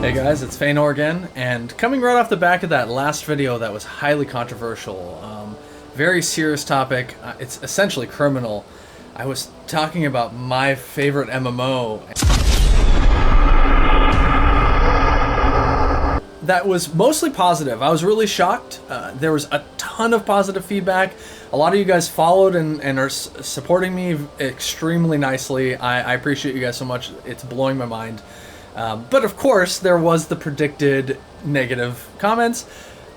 Hey guys, it's Feanor again, and coming right off the back of that last video that was highly controversial, very serious topic, it's essentially criminal. I was talking about my favorite MMO. That was mostly positive. I was really shocked. There was a ton of positive feedback. A lot of you guys followed and are supporting me extremely nicely. I appreciate you guys so much. It's blowing my mind. But of course, there was the predicted negative comments.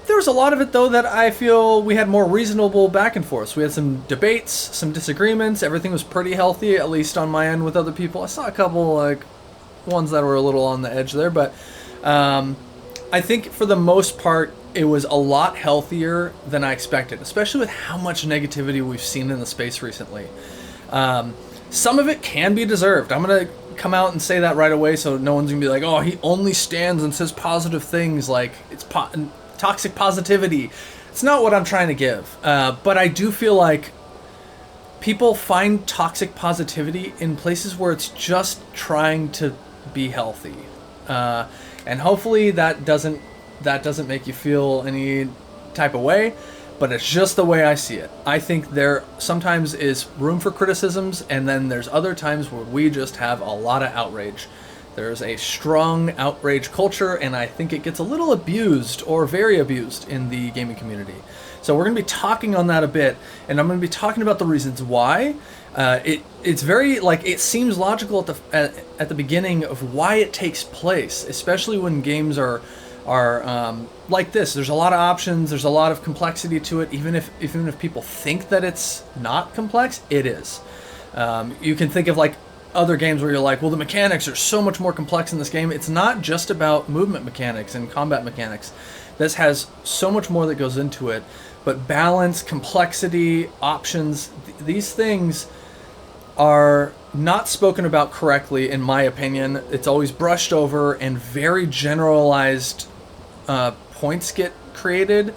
There was a lot of it, though, that I feel we had more reasonable back and forth. We had some debates, some disagreements. Everything was pretty healthy, at least on my end with other people. I saw a couple, ones that were a little on the edge there, but I think for the most part, it was a lot healthier than I expected, especially with how much negativity we've seen in the space recently. Some of it can be deserved. I'm going to come out and say that right away so no one's going to be like, oh, he only stands and says positive things, like it's toxic positivity. It's not what I'm trying to give. But I do feel like people find toxic positivity in places where it's just trying to be healthy. And hopefully that doesn't make you feel any type of way, but it's just the way I see it. I think there sometimes is room for criticisms, and then there's other times where we just have a lot of outrage. There's a strong outrage culture, and I think it gets a little abused, or very abused, in the gaming community. So we're going to be talking on that a bit, and I'm going to be talking about the reasons why. It's very, it seems logical at the beginning of why it takes place, especially when games are like this. There's a lot of options, there's a lot of complexity to it, even if people think that it's not complex, it is. You can think of other games where you're like, well, the mechanics are so much more complex in this game. It's not just about movement mechanics and combat mechanics. This has so much more that goes into it, but balance, complexity, options, these things are not spoken about correctly, in my opinion. It's always brushed over, and very generalized points get created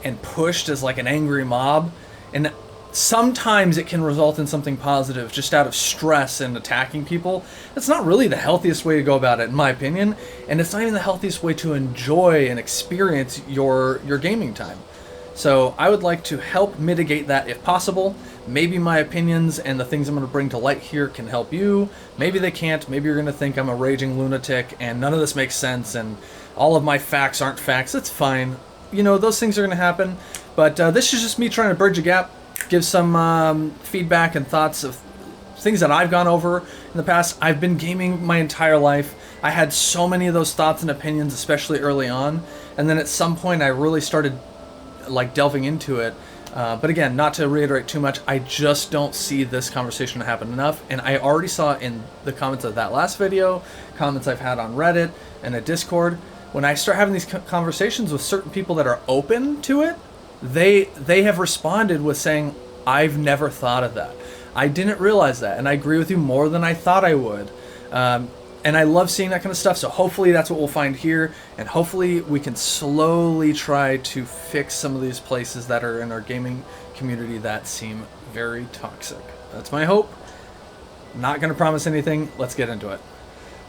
and pushed as an angry mob, and sometimes it can result in something positive just out of stress and attacking people. That's not really the healthiest way to go about it, in my opinion, and it's not even the healthiest way to enjoy and experience your gaming time. So I would like to help mitigate that if possible. Maybe my opinions and the things I'm going to bring to light here can help you. Maybe they can't. Maybe you're going to think I'm a raging lunatic and none of this makes sense and all of my facts aren't facts. It's fine. Those things are going to happen. But this is just me trying to bridge a gap, give some feedback and thoughts of things that I've gone over in the past. I've been gaming my entire life. I had so many of those thoughts and opinions, especially early on. And then at some point I really started delving into it. But again, not to reiterate too much, I just don't see this conversation to happen enough. And I already saw in the comments of that last video, comments I've had on Reddit and at Discord, when I start having these conversations with certain people that are open to it, they have responded with saying, I've never thought of that. I didn't realize that, and I agree with you more than I thought I would. And I love seeing that kind of stuff, so hopefully that's what we'll find here, and hopefully we can slowly try to fix some of these places that are in our gaming community that seem very toxic. That's my hope. Not going to promise anything. Let's get into it.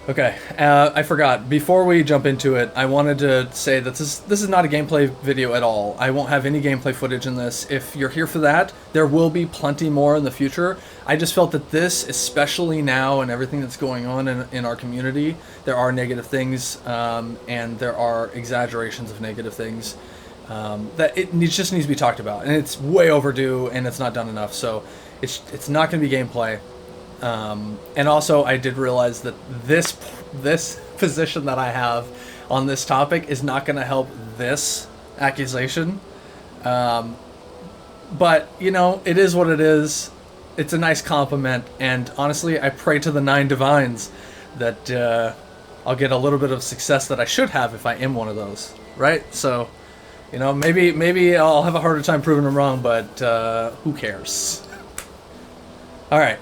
Okay, I forgot. Before we jump into it, I wanted to say that this is not a gameplay video at all. I won't have any gameplay footage in this. If you're here for that, there will be plenty more in the future. I just felt that this, especially now and everything that's going on in our community, there are negative things, and there are exaggerations of negative things, that just needs to be talked about. And it's way overdue, and it's not done enough, so it's not going to be gameplay. And also, I did realize that this position that I have on this topic is not going to help this accusation. But, it is what it is. It's a nice compliment. And honestly, I pray to the 9 divines that I'll get a little bit of success that I should have if I am one of those. Right? So, maybe I'll have a harder time proving them wrong, but who cares? All right.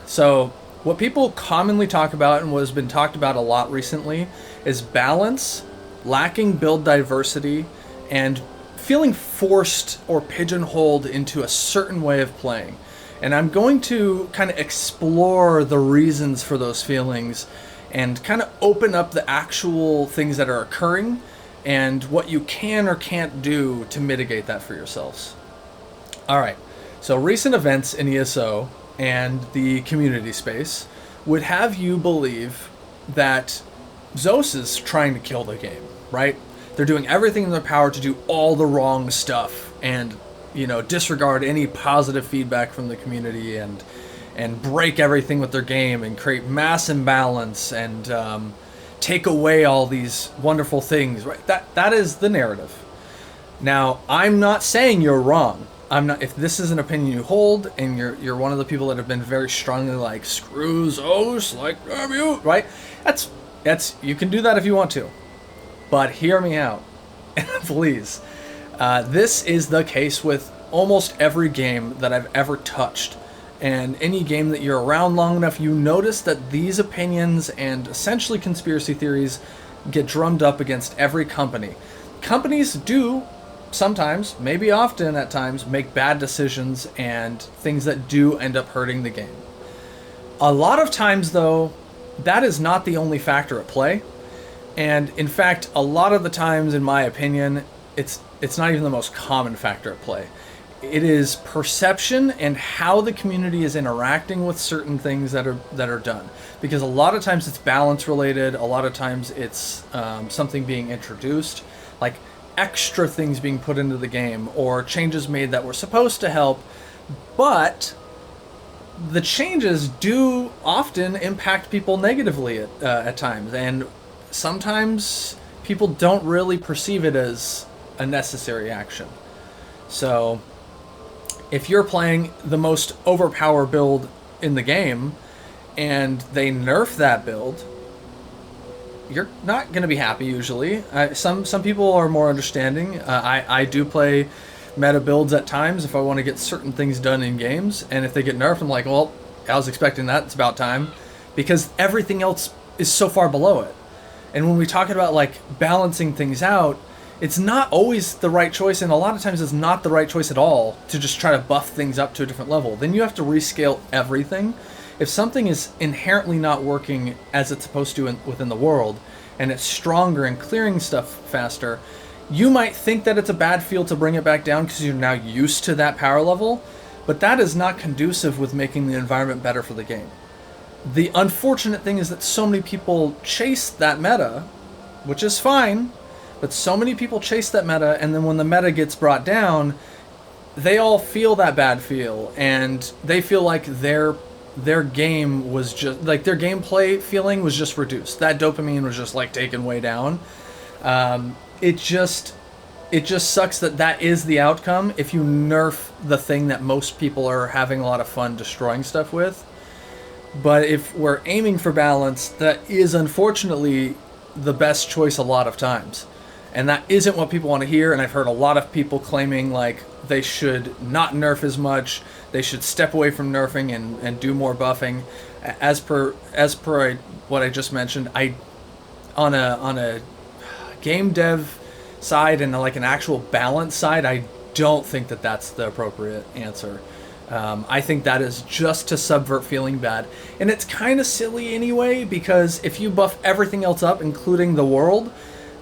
So what people commonly talk about, and what has been talked about a lot recently, is balance, lacking build diversity, and feeling forced or pigeonholed into a certain way of playing. And I'm going to kind of explore the reasons for those feelings and kind of open up the actual things that are occurring and what you can or can't do to mitigate that for yourselves. All right, so recent events in ESO and the community space would have you believe that Zeus is trying to kill the game, right? They're doing everything in their power to do all the wrong stuff and, you know, disregard any positive feedback from the community and break everything with their game and create mass imbalance and take away all these wonderful things, right? That is the narrative. Now, I'm not saying you're wrong. I'm not. If this is an opinion you hold, and you're one of the people that have been very strongly like screw Zeus, like damn you, right? That's you can do that if you want to, but hear me out, please. This is the case with almost every game that I've ever touched, and any game that you're around long enough, you notice that these opinions and essentially conspiracy theories get drummed up against every company. Companies do sometimes, maybe often at times, make bad decisions and things that do end up hurting the game. A lot of times, though, that is not the only factor at play. And in fact, a lot of the times, in my opinion, it's not even the most common factor at play. It is perception and how the community is interacting with certain things that are done. Because a lot of times it's balance related, a lot of times it's something being introduced, like extra things being put into the game or changes made that were supposed to help, but the changes do often impact people negatively at times, and sometimes people don't really perceive it as a necessary action. So if you're playing the most overpowered build in the game and they nerf that build, you're not going to be happy usually. Some people are more understanding. I do play meta builds at times if I want to get certain things done in games, and if they get nerfed, I'm like, well, I was expecting that. It's about time, because everything else is so far below it. And when we talk about like balancing things out, it's not always the right choice, and a lot of times it's not the right choice at all to just try to buff things up to a different level. Then you have to rescale everything. If something is inherently not working as it's supposed to within the world, and it's stronger and clearing stuff faster, you might think that it's a bad field to bring it back down because you're now used to that power level, but that is not conducive with making the environment better for the game. The unfortunate thing is that so many people chase that meta, which is fine, but so many people chase that meta, and then when the meta gets brought down, they all feel that bad feel, and they feel like their game was just like their gameplay feeling was just reduced. That dopamine was just like taken way down. It just sucks that is the outcome if you nerf the thing that most people are having a lot of fun destroying stuff with. But if we're aiming for balance, that is unfortunately the best choice a lot of times. And that isn't what people want to hear, and I've heard a lot of people claiming like they should not nerf as much, they should step away from nerfing and do more buffing. As per what I just mentioned, on a game dev side and like an actual balance side, I don't think that that's the appropriate answer. I think that is just to subvert feeling bad. And it's kind of silly anyway, because if you buff everything else up, including the world,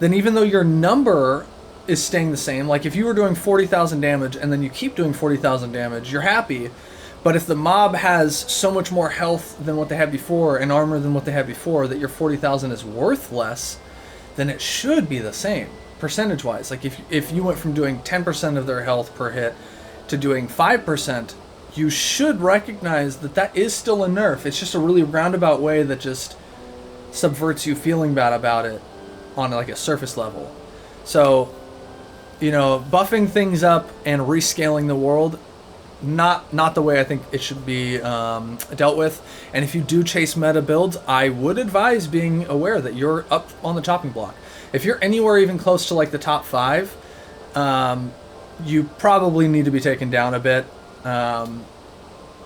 then even though your number is staying the same, like if you were doing 40,000 damage and then you keep doing 40,000 damage, you're happy. But if the mob has so much more health than what they had before and armor than what they had before, that your 40,000 is worth less, then it should be the same percentage-wise. Like if you went from doing 10% of their health per hit to doing 5%, you should recognize that that is still a nerf. It's just a really roundabout way that just subverts you feeling bad about it on like a surface level. So, you know, buffing things up and rescaling the world, not the way I think it should be dealt with. And if you do chase meta builds, I would advise being aware that you're up on the chopping block. If you're anywhere even close to like the top 5, you probably need to be taken down a bit.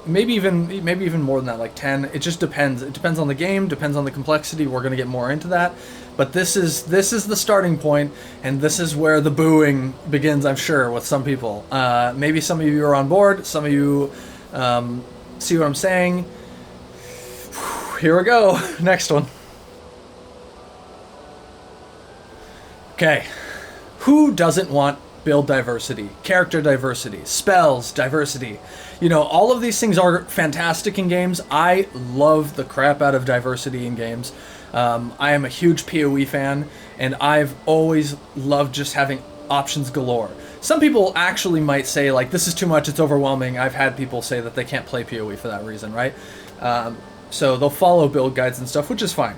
Maybe even more than that, like 10. It just depends. It depends on the game, depends on the complexity. We're going to get more into that. But this is the starting point, and this is where the booing begins, I'm sure, with some people. Maybe some of you are on board, some of you see what I'm saying. Here we go. Next one. Okay, who doesn't want build diversity, character diversity, spells diversity? You know, all of these things are fantastic in games. I love the crap out of diversity in games. I am a huge PoE fan, and I've always loved just having options galore. Some people actually might say, like, this is too much, it's overwhelming. I've had people say that they can't play PoE for that reason, right? So they'll follow build guides and stuff, which is fine.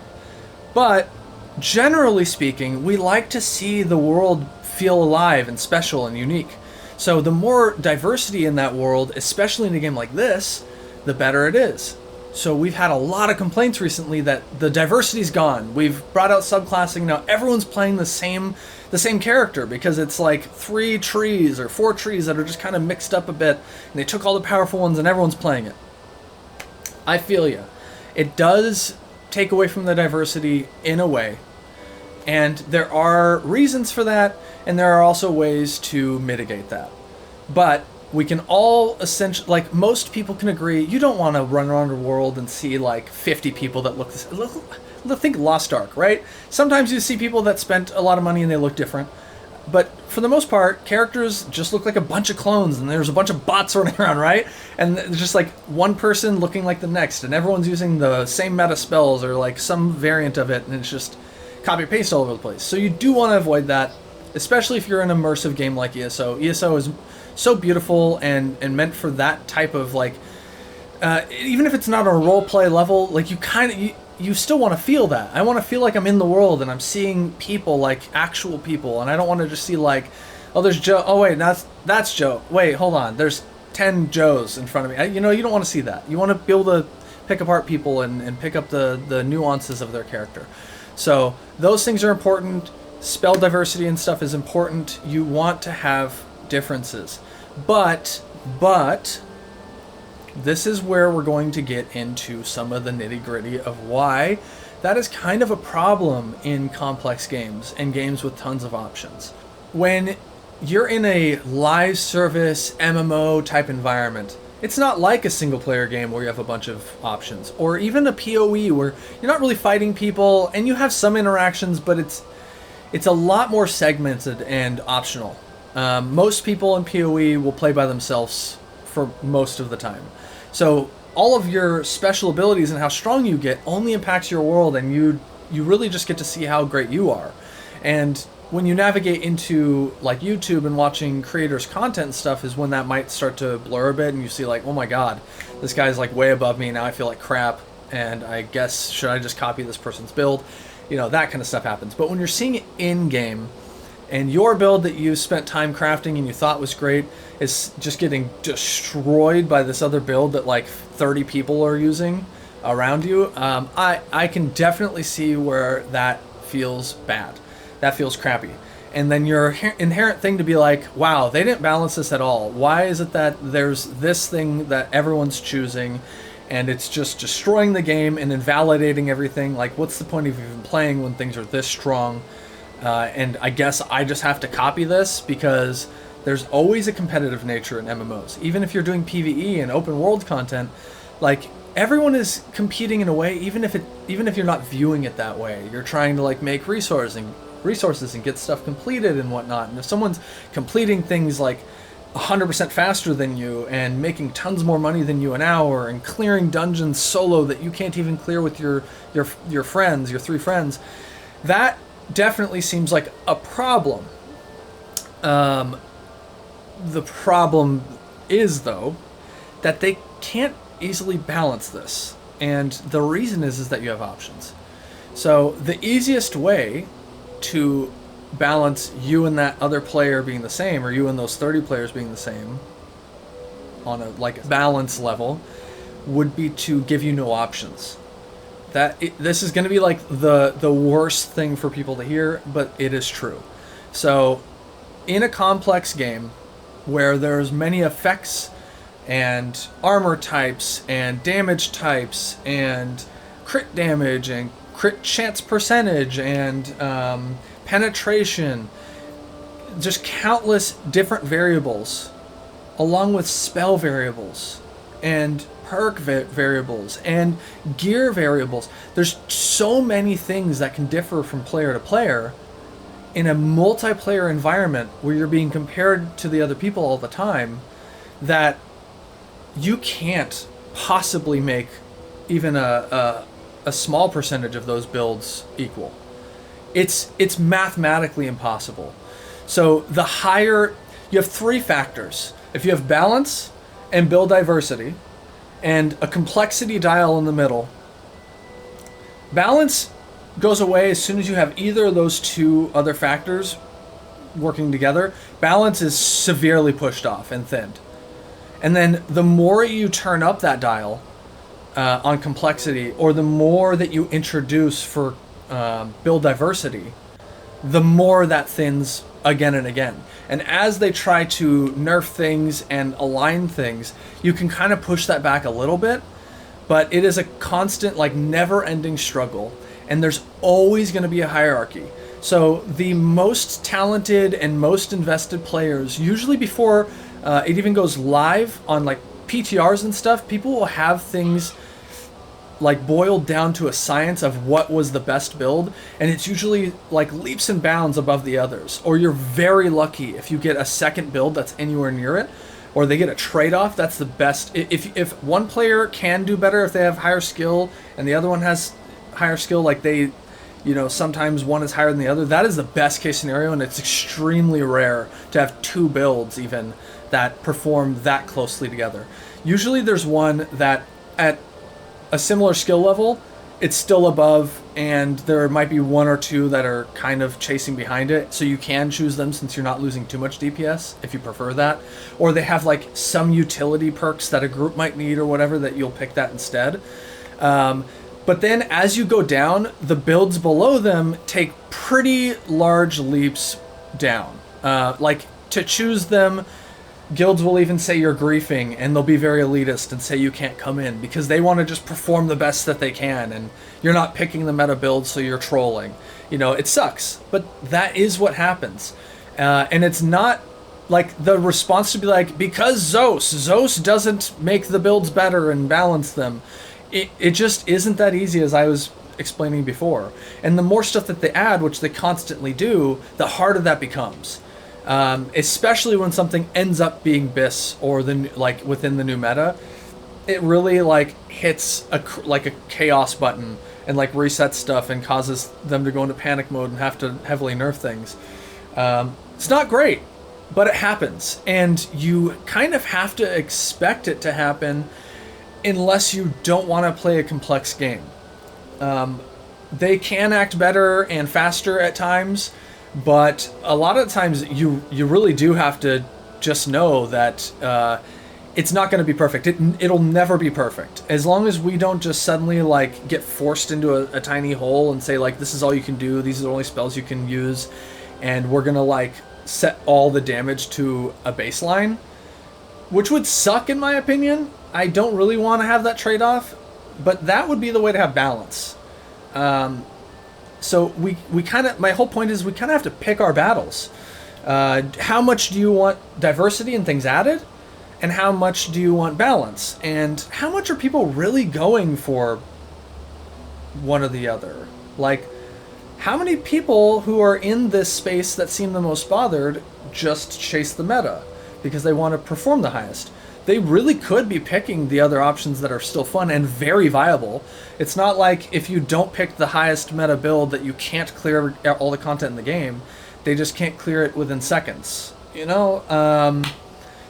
But generally speaking, we like to see the world feel alive and special and unique. So the more diversity in that world, especially in a game like this, the better it is. So we've had a lot of complaints recently that the diversity's gone. We've brought out subclassing now. Everyone's playing the same character because it's like 3 trees or 4 trees that are just kind of mixed up a bit, and they took all the powerful ones and everyone's playing it. I feel you. It does take away from the diversity in a way, and there are reasons for that, and there are also ways to mitigate that. But we can all essentially, like, most people can agree, you don't want to run around the world and see like 50 people that look the same. Think Lost Ark, right? Sometimes you see people that spent a lot of money and they look different. But for the most part, characters just look like a bunch of clones, and there's a bunch of bots running around, right? And there's just like one person looking like the next, and everyone's using the same meta spells or like some variant of it, and it's just copy paste all over the place. So you do want to avoid that, especially if you're an immersive game like ESO. ESO is so beautiful and meant for that type of like, even if it's not a role play level, like you still want to feel that. I want to feel like I'm in the world and I'm seeing people, like actual people, and I don't want to just see like, oh, there's Joe. Oh wait, that's Joe. Wait, hold on. There's 10 Joes in front of me. You know, you don't want to see that. You want to be able to pick apart people and pick up the nuances of their character. So those things are important. Spell diversity and stuff is important. You want to have differences, but this is where we're going to get into some of the nitty-gritty of why that is kind of a problem in complex games and games with tons of options. When you're in a live service MMO type environment, it's not like a single player game where you have a bunch of options, or even a PoE where you're not really fighting people and you have some interactions, but it's a lot more segmented and optional. Most people in PoE will play by themselves for most of the time. So all of your special abilities and how strong you get only impacts your world, and you really just get to see how great you are. And when you navigate into like YouTube and watching creators' content and stuff is when that might start to blur a bit, and you see like, oh my god, this guy's like way above me, now I feel like crap, and I guess should I just copy this person's build? You know, that kind of stuff happens. But when you're seeing it in-game, and your build that you spent time crafting and you thought was great is just getting destroyed by this other build that like 30 people are using around you, I can definitely see where that feels bad. That feels crappy. And then your inherent thing to be like, wow, they didn't balance this at all. Why is it that there's this thing that everyone's choosing and it's just destroying the game and invalidating everything? Like, what's the point of even playing when things are this strong? And I guess I just have to copy this because there's always a competitive nature in MMOs. Even if you're doing PvE and open world content, like everyone is competing in a way, even if you're not viewing it that way. You're trying to like make resources and get stuff completed and whatnot. And if someone's completing things like 100% faster than you and making tons more money than you an hour and clearing dungeons solo that you can't even clear with your friends, your 3 friends, that definitely seems like a problem. The problem is, though, that they can't easily balance this. And the reason is that you have options. So the easiest way to balance you and that other player being the same, or you and those 30 players being the same on a like balance level, would be to give you no options. This is going to be like the worst thing for people to hear, but it is true. So in a complex game where there's many effects and armor types and damage types and crit damage and crit chance percentage and penetration, just countless different variables, along with spell variables and perk variables and gear variables. There's so many things that can differ from player to player. in a multiplayer environment where you're being compared to the other people all the time, that you can't possibly make even a small percentage of those builds equal. It's mathematically impossible. So the higher, you have three factors. If you have balance and build diversity and a complexity dial in the middle, balance goes away as soon as you have either of those two other factors working together. Balance is severely pushed off and thinned. And then the more you turn up that dial on complexity, or the more that you introduce for build diversity, the more that thins again and again. And as they try to nerf things and align things, you can kind of push that back a little bit, but it is a constant, like, never-ending struggle, and there's always going to be a hierarchy. So the most talented and most invested players, usually before it even goes live on like PTRs and stuff, people will have things like boiled down to a science of what was the best build, and it's usually like leaps and bounds above the others. Or you're very lucky if you get a second build that's anywhere near it, or they get a trade-off. That's the best. If one player can do better if they have higher skill and the other one has higher skill, like they, you know, sometimes one is higher than the other, that is the best case scenario, and it's extremely rare to have two builds even that perform that closely together. Usually there's one that at a similar skill level, it's still above, and there might be one or two that are kind of chasing behind it, so you can choose them since you're not losing too much DPS if you prefer that. Or they have like some utility perks that a group might need or whatever, that you'll pick that instead. But then as you go down, the builds below them take pretty large leaps down. Like, to choose them, guilds will even say you're griefing, and they'll be very elitist and say you can't come in because they want to just perform the best that they can, and you're not picking the meta build, so you're trolling. You know, it sucks, but that is what happens. And it's not like the response to be like, because Zeus doesn't make the builds better and balance them. It just isn't that easy, as I was explaining before. And the more stuff that they add, which they constantly do, the harder that becomes. Especially when something ends up being BIS or like within the new meta, it really like hits a chaos button and like resets stuff and causes them to go into panic mode and have to heavily nerf things. It's not great, but it happens, and you kind of have to expect it to happen unless you don't want to play a complex game. They can act better and faster at times, but a lot of times you really do have to just know that it's not going to be perfect. It'll never be perfect. As long as we don't just suddenly like get forced into a tiny hole and say like, this is all you can do, these are the only spells you can use, and we're going to like set all the damage to a baseline, which would suck in my opinion. I don't really want to have that trade-off, but that would be the way to have balance. So we kind of, my whole point is we kind of have to pick our battles. How much do you want diversity and things added? And how much do you want balance? And how much are people really going for one or the other? Like, how many people who are in this space that seem the most bothered just chase the meta because they want to perform the highest? They really could be picking the other options that are still fun and very viable. It's not like if you don't pick the highest meta build that you can't clear all the content in the game. They just can't clear it within seconds, you know?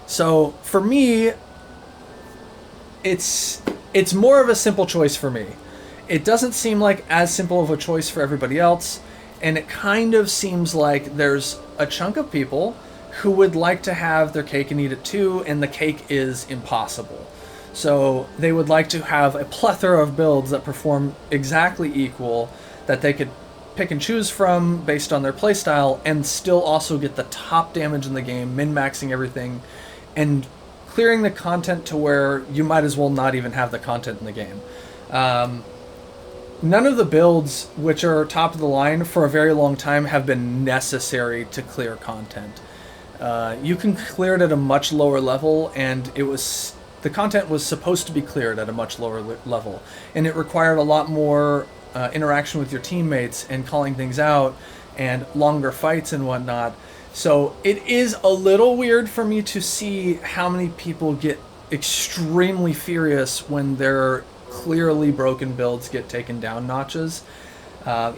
So for me, it's more of a simple choice for me. It doesn't seem like as simple of a choice for everybody else, and it kind of seems like there's a chunk of people who would like to have their cake and eat it too, and the cake is impossible. So they would like to have a plethora of builds that perform exactly equal, that they could pick and choose from based on their playstyle, and still also get the top damage in the game, min-maxing everything, and clearing the content to where you might as well not even have the content in the game. None of the builds which are top of the line for a very long time have been necessary to clear content. You can clear it at a much lower level, and the content was supposed to be cleared at a much lower level, and it required a lot more interaction with your teammates and calling things out and longer fights and whatnot. So it is a little weird for me to see how many people get extremely furious when their clearly broken builds get taken down notches.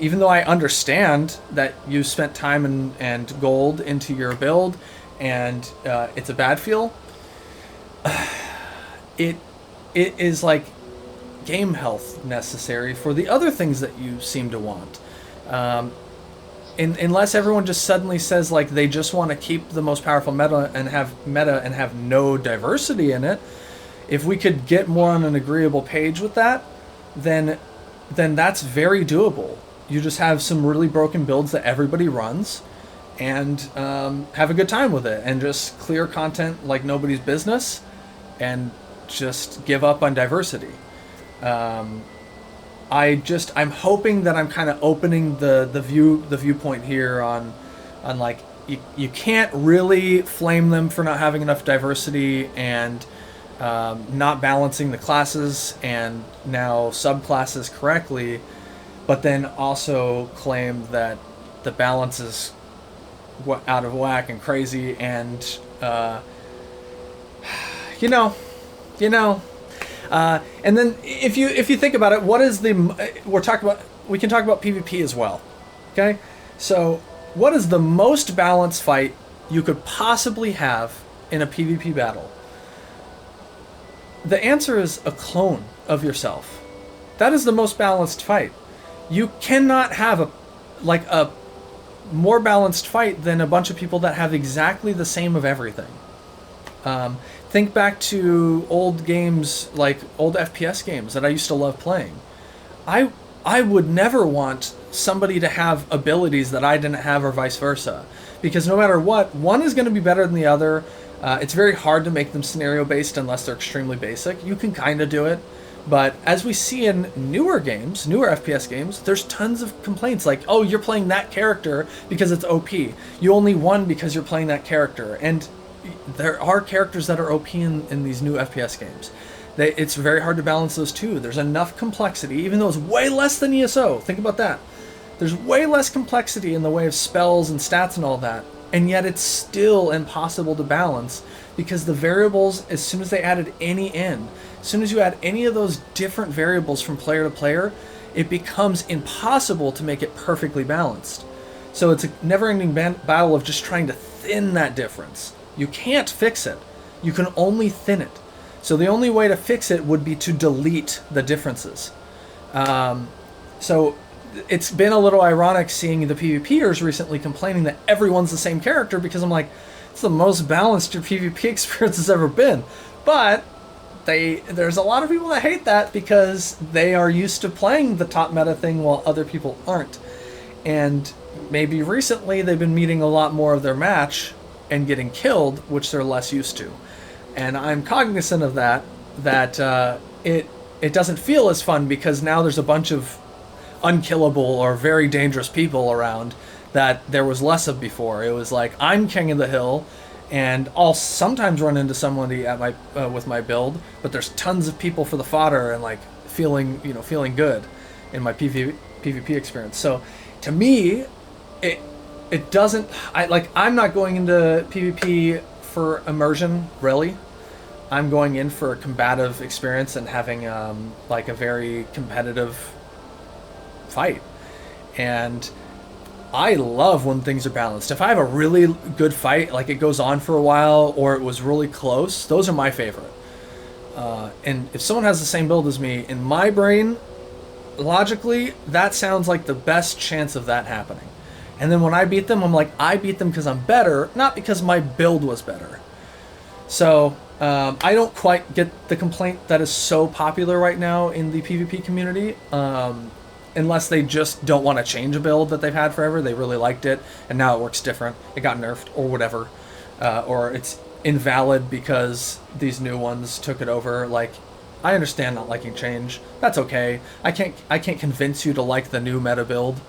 Even though I understand that you spent time and gold into your build and it's a bad feel, it is like game health necessary for the other things that you seem to want. Unless everyone just suddenly says like they just want to keep the most powerful meta and have no diversity in it, if we could get more on an agreeable page with that, then that's very doable. You just have some really broken builds that everybody runs, and have a good time with it, and just clear content like nobody's business, and just give up on diversity. I'm hoping that I'm kind of opening the viewpoint here on like you can't really flame them for not having enough diversity and not balancing the classes and now subclasses correctly, but then also claim that the balance is out of whack and crazy, and and then if you think about it, what is we can talk about PvP as well. Okay, so what is the most balanced fight you could possibly have in a PvP battle? The answer is a clone of yourself. That is the most balanced fight. You cannot have a more balanced fight than a bunch of people that have exactly the same of everything. Think back to old games, like old FPS games that I used to love playing. I would never want somebody to have abilities that I didn't have, or vice versa, because no matter what, one is going to be better than the other. It's very hard to make them scenario based unless they're extremely basic. You can kind of do it, but as we see in newer games, newer FPS games, there's tons of complaints like, oh, you're playing that character because it's OP. You only won because you're playing that character. And there are characters that are OP in these new FPS games. It's very hard to balance those two. There's enough complexity, even though it's way less than ESO. Think about that. There's way less complexity in the way of spells and stats and all that, and yet it's still impossible to balance, because the variables, as soon as they added any in, as soon as you add any of those different variables from player to player, it becomes impossible to make it perfectly balanced. So it's a never-ending battle of just trying to thin that difference. You can't fix it. You can only thin it. So the only way to fix it would be to delete the differences. So it's been a little ironic seeing the PvPers recently complaining that everyone's the same character, because I'm like, it's the most balanced your PvP experience has ever been. But there's a lot of people that hate that because they are used to playing the top meta thing while other people aren't. And maybe recently they've been meeting a lot more of their match and getting killed, which they're less used to. And I'm cognizant of that it doesn't feel as fun, because now there's a bunch of unkillable or very dangerous people around that there was less of before. It was like, I'm king of the hill, and I'll sometimes run into somebody at my with my build, but there's tons of people for the fodder and like feeling good in my PvP experience. So to me, it doesn't. I'm not going into PvP for immersion, really. I'm going in for a combative experience and having like a very competitive fight. And I love when things are balanced. If I have a really good fight, like it goes on for a while or it was really close, those are my favorite. And if someone has the same build as me, in my brain, logically, that sounds like the best chance of that happening. And then when I beat them, I'm like, I beat them because I'm better, not because my build was better. So I don't quite get the complaint that is so popular right now in the PvP community, unless they just don't want to change a build that they've had forever. They really liked it, and now it works different. It got nerfed or whatever, or it's invalid because these new ones took it over. Like, I understand not liking change. That's okay. I can't convince you to like the new meta build.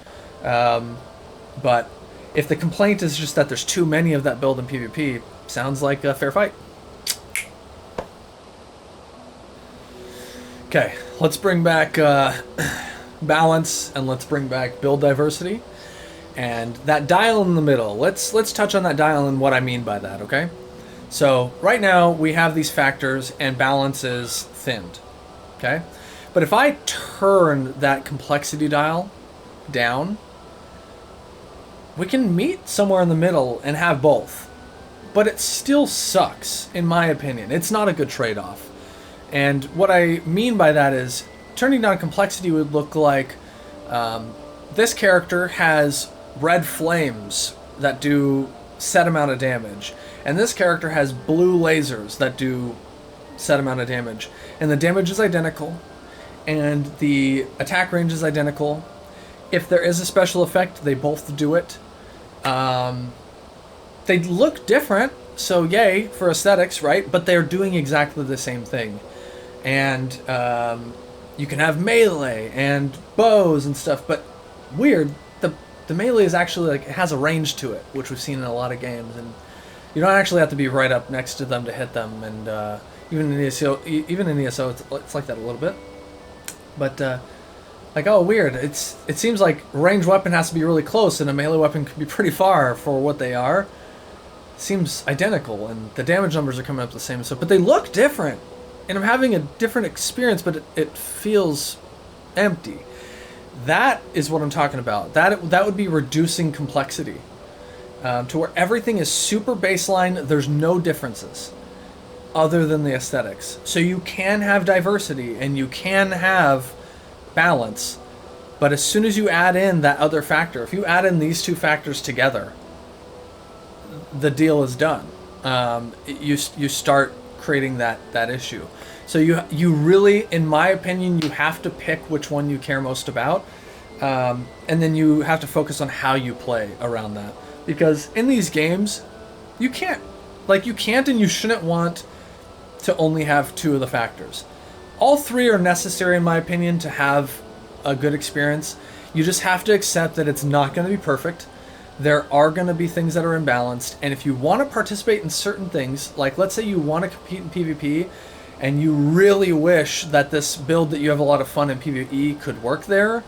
But if the complaint is just that there's too many of that build in PvP, sounds like a fair fight. Okay, let's bring back balance, and let's bring back build diversity. And that dial in the middle, let's touch on that dial and what I mean by that, okay? So right now we have these factors and balance is thinned, okay? But if I turn that complexity dial down, we can meet somewhere in the middle and have both. But it still sucks, in my opinion. It's not a good trade-off. And what I mean by that is, turning down complexity would look like this character has red flames that do set amount of damage, and this character has blue lasers that do set amount of damage, and the damage is identical, and the attack range is identical. If there is a special effect, they both do it. They look different, so yay for aesthetics, right? But they're doing exactly the same thing. And you can have melee and bows and stuff, but weird, the melee is actually like, it has a range to it, which we've seen in a lot of games, and you don't actually have to be right up next to them to hit them. And even in ESO, it's like that a little bit. But like, oh, weird. It seems like a ranged weapon has to be really close, and a melee weapon can be pretty far for what they are. Seems identical, and the damage numbers are coming up the same and stuff, but they look different, and I'm having a different experience, but it feels empty. That is what I'm talking about. That would be reducing complexity to where everything is super baseline. There's no differences other than the aesthetics. So you can have diversity and you can have balance, but as soon as you add in that other factor, if you add in these two factors together, the deal is done. You start creating that issue. So you really, in my opinion, you have to pick which one you care most about, and then you have to focus on how you play around that. Because in these games, you can't and you shouldn't want to only have two of the factors. All three are necessary, in my opinion, to have a good experience. You just have to accept that it's not going to be perfect. There are going to be things that are imbalanced, and if you want to participate in certain things, like let's say you want to compete in PvP, and you really wish that this build that you have a lot of fun in PvE could work there,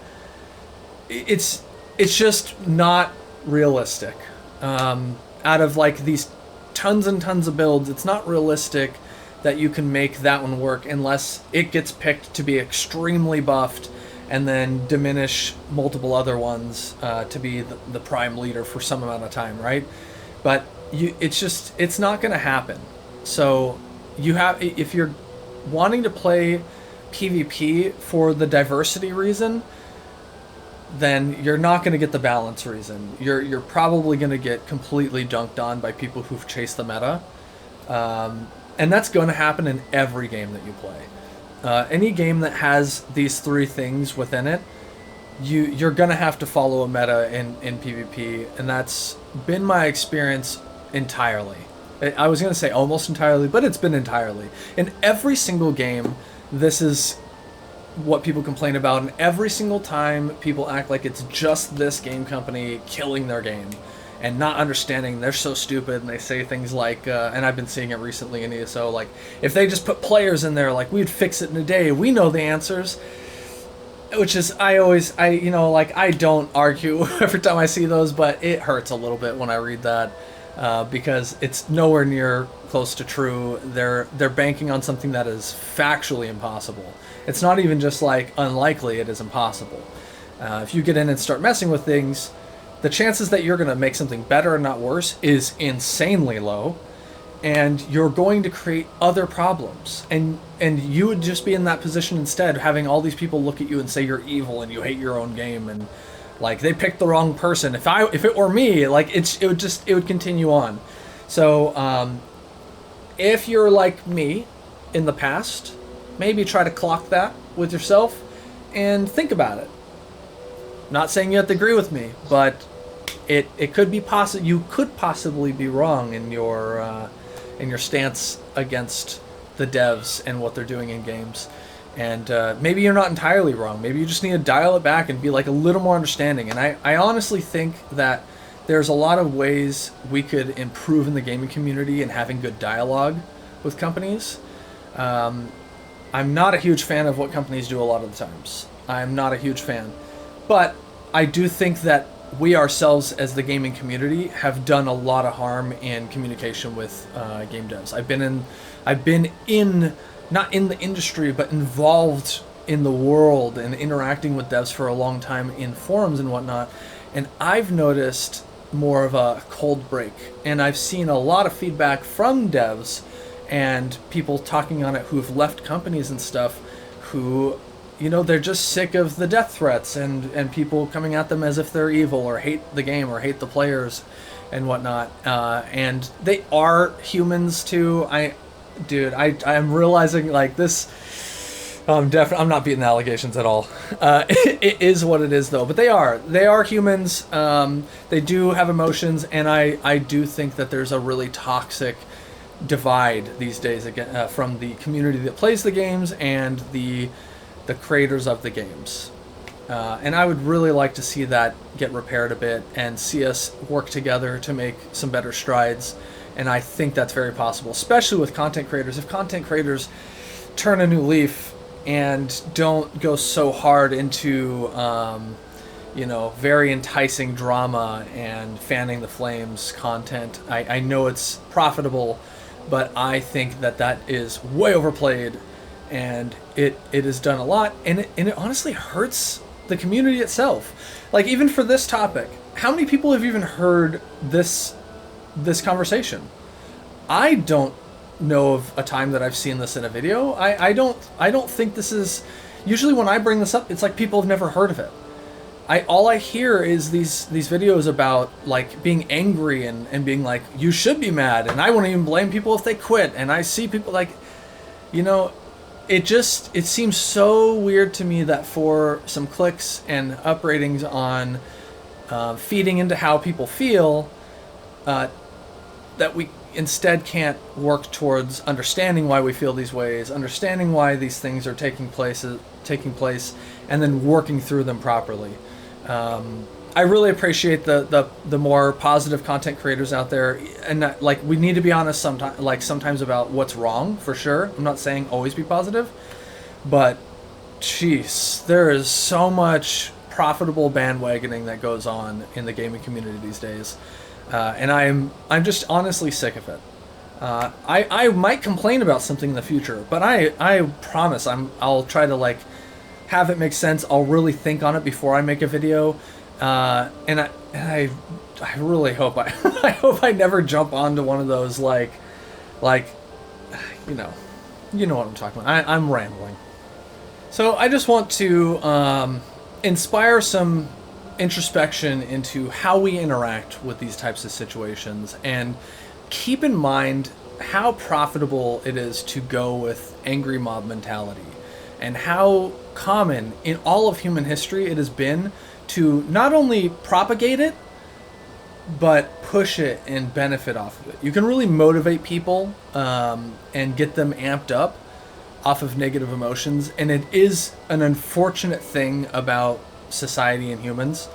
it's just not realistic. Out of like these tons and tons of builds, it's not realistic that you can make that one work unless it gets picked to be extremely buffed and then diminish multiple other ones to be the prime leader for some amount of time, right? But it's not going to happen. So if you're wanting to play PvP for the diversity reason, then you're not going to get the balance reason. You're probably going to get completely dunked on by people who've chased the meta. And that's going to happen in every game that you play. Any game that has these three things within it, you're going to have to follow a meta in PvP, and that's been my experience entirely. I was going to say almost entirely, but it's been entirely. In every single game, this is what people complain about, and every single time people act like it's just this game company killing their game and not understanding they're so stupid, and they say things like, and I've been seeing it recently in ESO, like, if they just put players in there, like, we'd fix it in a day, we know the answers. Which is, I don't argue every time I see those, but it hurts a little bit when I read that, because it's nowhere near close to true. They're banking on something that is factually impossible. It's not even just like unlikely, it is impossible. If you get in and start messing with things, the chances that you're going to make something better and not worse is insanely low, and you're going to create other problems. And you would just be in that position instead, having all these people look at you and say you're evil and you hate your own game, and like they picked the wrong person. If it were me, like it would continue on. So if you're like me in the past, maybe try to clock that with yourself and think about it. Not saying you have to agree with me, but it could be possible. You could possibly be wrong in your stance against the devs and what they're doing in games. And maybe you're not entirely wrong. Maybe you just need to dial it back and be like a little more understanding. And I honestly think that there's a lot of ways we could improve in the gaming community and having good dialogue with companies. I'm not a huge fan of what companies do a lot of the times. I'm not a huge fan. But I do think that we ourselves as the gaming community have done a lot of harm in communication with game devs. I've been in not in the industry, but involved in the world and interacting with devs for a long time in forums and whatnot, and I've noticed more of a cold break, and I've seen a lot of feedback from devs and people talking on it who've left companies and stuff, who, you know, they're just sick of the death threats and people coming at them as if they're evil or hate the game or hate the players and whatnot. And they are humans too. I'm realizing, like, this. I'm not beating the allegations at all. It is what it is, though. But they are humans. They do have emotions, and I do think that there's a really toxic divide these days, again, from the community that plays the games and the creators of the games. And I would really like to see that get repaired a bit and see us work together to make some better strides. And I think that's very possible, especially with content creators. If content creators turn a new leaf and don't go so hard into, very enticing drama and fanning the flames content. I know it's profitable, but I think that is way overplayed, and it is done a lot, and it honestly hurts the community itself. Like, even for this topic, how many people have even heard this conversation? I don't know of a time that I've seen this in a video. I don't think this is, usually when I bring this up, it's like people have never heard of it. All I hear is these videos about, like, being angry and being like, you should be mad, and I won't even blame people if they quit. And I see people, like, it seems so weird to me that for some clicks and up ratings on feeding into how people feel, that we instead can't work towards understanding why we feel these ways, understanding why these things are taking place, and then working through them properly. I really appreciate the more positive content creators out there, and like, we need to be honest sometimes about what's wrong, for sure. I'm not saying always be positive, but jeez, there is so much profitable bandwagoning that goes on in the gaming community these days. And I'm just honestly sick of it. I might complain about something in the future, but I promise I'll try to, like, have it make sense. I'll really think on it before I make a video, and I really hope I hope I never jump onto one of those like you know what I'm talking about. I'm rambling. So I just want to inspire some introspection into how we interact with these types of situations, and keep in mind how profitable it is to go with angry mob mentality, and how common in all of human history it has been to not only propagate it, but push it and benefit off of it. You can really motivate people and get them amped up off of negative emotions, and it is an unfortunate thing about society and humans.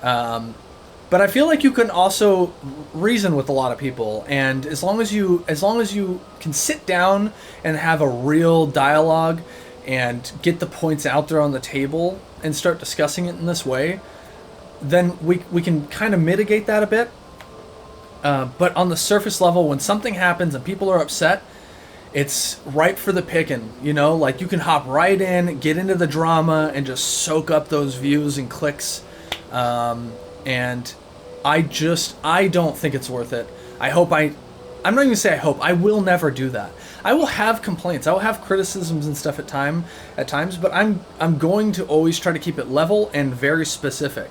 But I feel like you can also reason with a lot of people, and as long as you can sit down and have a real dialogue and get the points out there on the table and start discussing it in this way, then we can kind of mitigate that a bit. But on the surface level, when something happens and people are upset, it's ripe for the picking, like, you can hop right in, get into the drama, and just soak up those views and clicks. And I don't think it's worth it. I'm not even say I hope, I will never do that. I will have complaints, I will have criticisms and stuff at times, but I'm going to always try to keep it level and very specific.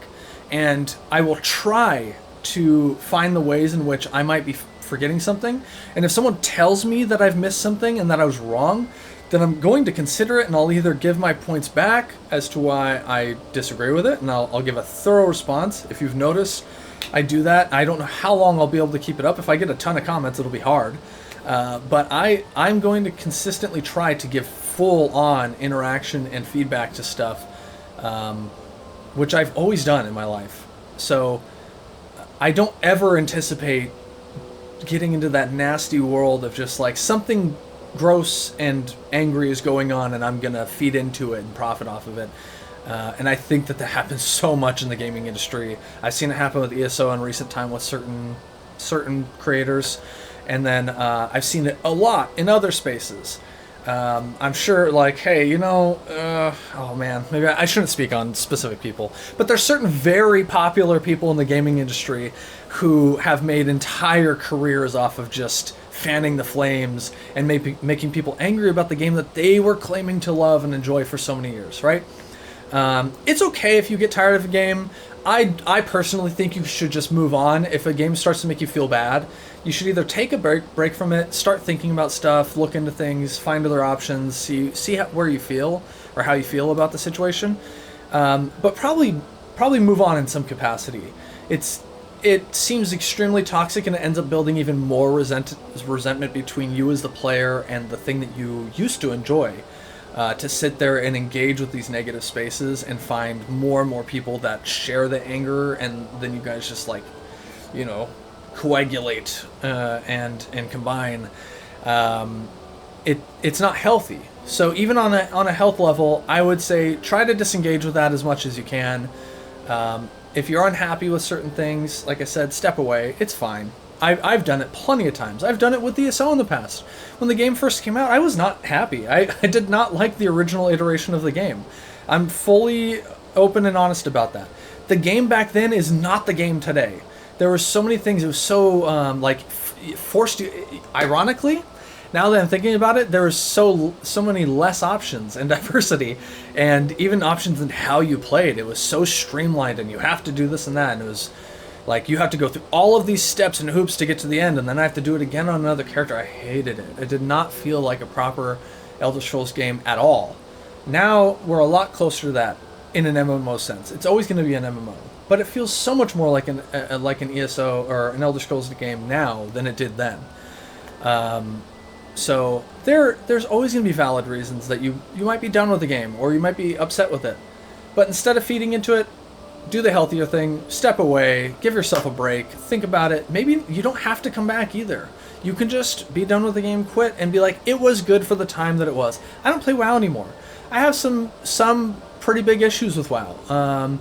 And I will try to find the ways in which I might be forgetting something. And if someone tells me that I've missed something and that I was wrong, then I'm going to consider it, and I'll either give my points back as to why I disagree with it, and I'll give a thorough response. If you've noticed, I do that. I don't know how long I'll be able to keep it up. If I get a ton of comments, it'll be hard. But I'm going to consistently try to give full-on interaction and feedback to stuff, which I've always done in my life. So I don't ever anticipate getting into that nasty world of just, like, something gross and angry is going on and I'm gonna feed into it and profit off of it. And I think that happens so much in the gaming industry. I've seen it happen with ESO in recent time with certain creators, and then I've seen it a lot in other spaces. I'm sure, like, hey, oh man, maybe I shouldn't speak on specific people, but there's certain very popular people in the gaming industry who have made entire careers off of just fanning the flames and making people angry about the game that they were claiming to love and enjoy for so many years, right? It's okay if you get tired of a game. I personally think you should just move on. If a game starts to make you feel bad, you should either take a break from it, start thinking about stuff, look into things, find other options, see where you feel or how you feel about the situation. But probably move on in some capacity. It seems extremely toxic, and it ends up building even more resentment between you as the player and the thing that you used to enjoy. To sit there and engage with these negative spaces and find more and more people that share the anger, and then you guys just coagulate and combine. It's not healthy. So even on a health level, I would say try to disengage with that as much as you can. If you're unhappy with certain things, like I said, step away. It's fine. I've done it plenty of times. I've done it with ESO in the past. When the game first came out, I was not happy. I did not like the original iteration of the game. I'm fully open and honest about that. The game back then is not the game today. There were so many things. It was so forced you. Ironically, now that I'm thinking about it, there was so many less options and diversity, and even options in how you played. It was so streamlined, and you have to do this and that, and it was like you have to go through all of these steps and hoops to get to the end, and then I have to do it again on another character. I hated it. It did not feel like a proper Elder Scrolls game at all. Now we're a lot closer to that in an MMO sense. It's always going to be an MMO, but it feels so much more like an ESO or an Elder Scrolls game now than it did then. So there's always going to be valid reasons that you might be done with the game or you might be upset with it, but instead of feeding into it, do the healthier thing, step away, give yourself a break, think about it. Maybe you don't have to come back either. You can just be done with the game, quit, and be like, it was good for the time that it was. I don't play WoW anymore. I have some pretty big issues with WoW.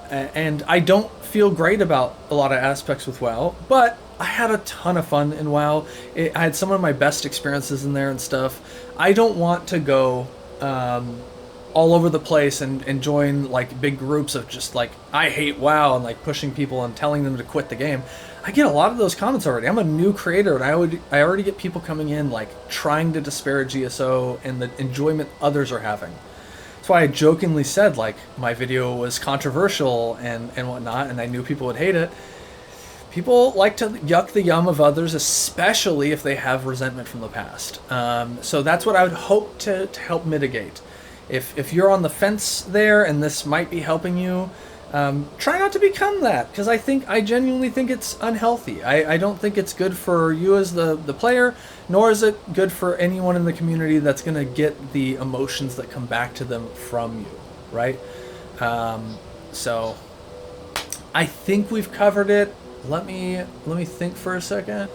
And I don't feel great about a lot of aspects with WoW, but I had a ton of fun in WoW. I had some of my best experiences in there and stuff. I don't want to go all over the place and join like big groups of just like I hate WoW and like pushing people and telling them to quit the game. I get a lot of those comments already. I'm a new creator and I already get people coming in like trying to disparage ESO and the enjoyment others are having. That's why I jokingly said like my video was controversial and whatnot, and I knew people would hate it. People like to yuck the yum of others, especially if they have resentment from the past. So that's what I would hope to help mitigate. If you're on the fence there and this might be helping you, try not to become that, because I genuinely think it's unhealthy. I don't think it's good for you as the player, nor is it good for anyone in the community that's going to get the emotions that come back to them from you, right? So I think we've covered it. Let me think for a second.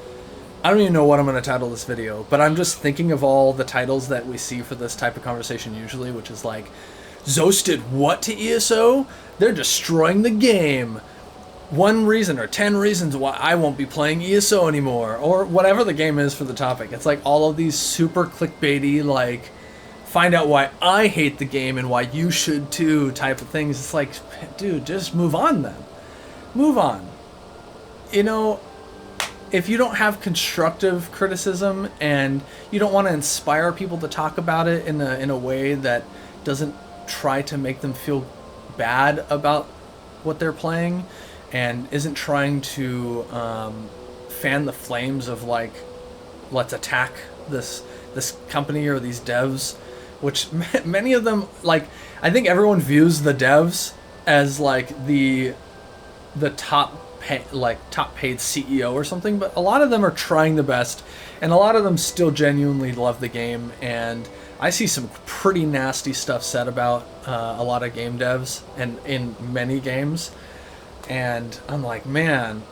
I don't even know what I'm going to title this video, but I'm just thinking of all the titles that we see for this type of conversation usually, which is like, Zos did what to ESO? They're destroying the game. 1 reason or 10 reasons why I won't be playing ESO anymore, or whatever the game is for the topic. It's like all of these super clickbaity, like, find out why I hate the game and why you should too type of things. It's like, dude, just move on then. Move on. If you don't have constructive criticism and you don't want to inspire people to talk about it in a way that doesn't try to make them feel bad about what they're playing and isn't trying to fan the flames of like, let's attack this company or these devs, which many of them, like, I think everyone views the devs as like the top paid CEO or something, but a lot of them are trying the best, and a lot of them still genuinely love the game. And I see some pretty nasty stuff said about a lot of game devs and in many games, and I'm like, man,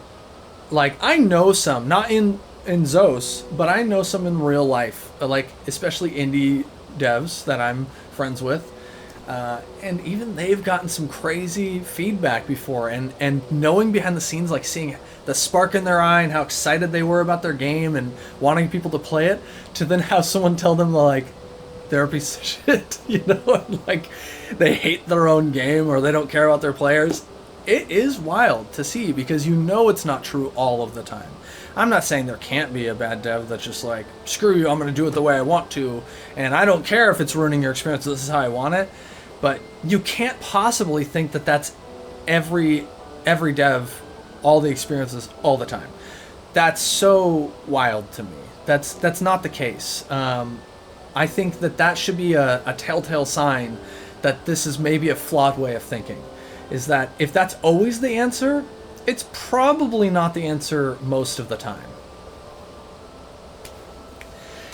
like I know some, not in Zos, but I know some in real life, like especially indie devs that I'm friends with. And even they've gotten some crazy feedback before, and knowing behind the scenes, like seeing the spark in their eye and how excited they were about their game and wanting people to play it, to then have someone tell them like they're a piece of shit, you know, and like they hate their own game or they don't care about their players. It is wild to see, because you know it's not true all of the time. I'm not saying there can't be a bad dev that's just like, screw you, I'm going to do it the way I want to, and I don't care if it's ruining your experience, this is how I want it. But you can't possibly think that that's every dev, all the experiences, all the time. That's so wild to me. That's not the case. I think that should be a telltale sign that this is maybe a flawed way of thinking. Is that if that's always the answer, it's probably not the answer most of the time.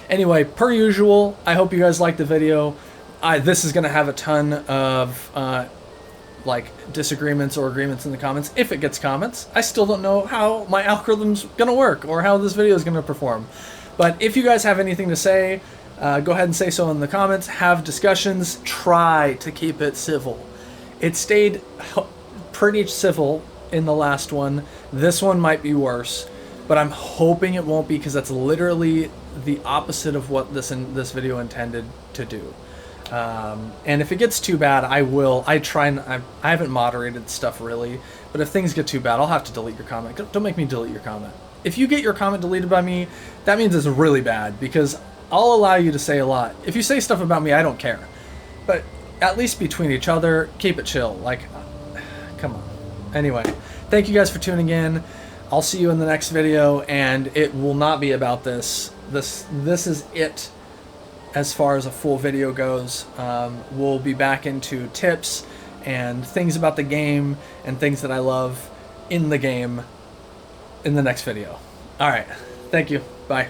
Anyway, per usual, I hope you guys liked the video. This is going to have a ton of like disagreements or agreements in the comments, if it gets comments. I still don't know how my algorithm's going to work or how this video is going to perform. But if you guys have anything to say, go ahead and say so in the comments. Have discussions. Try to keep it civil. It stayed pretty civil in the last one. This one might be worse, but I'm hoping it won't be, because that's literally the opposite of what this video intended to do. And if it gets too bad, I haven't moderated stuff really, but if things get too bad, I'll have to delete your comment. Don't make me delete your comment. If you get your comment deleted by me, that means it's really bad, because I'll allow you to say a lot. If you say stuff about me, I don't care. But at least between each other, keep it chill. Like, come on. Anyway, thank you guys for tuning in. I'll see you in the next video, and it will not be about this. This is it as far as a full video goes. We'll be back into tips and things about the game and things that I love in the game in the next video. All right. Thank you. Bye.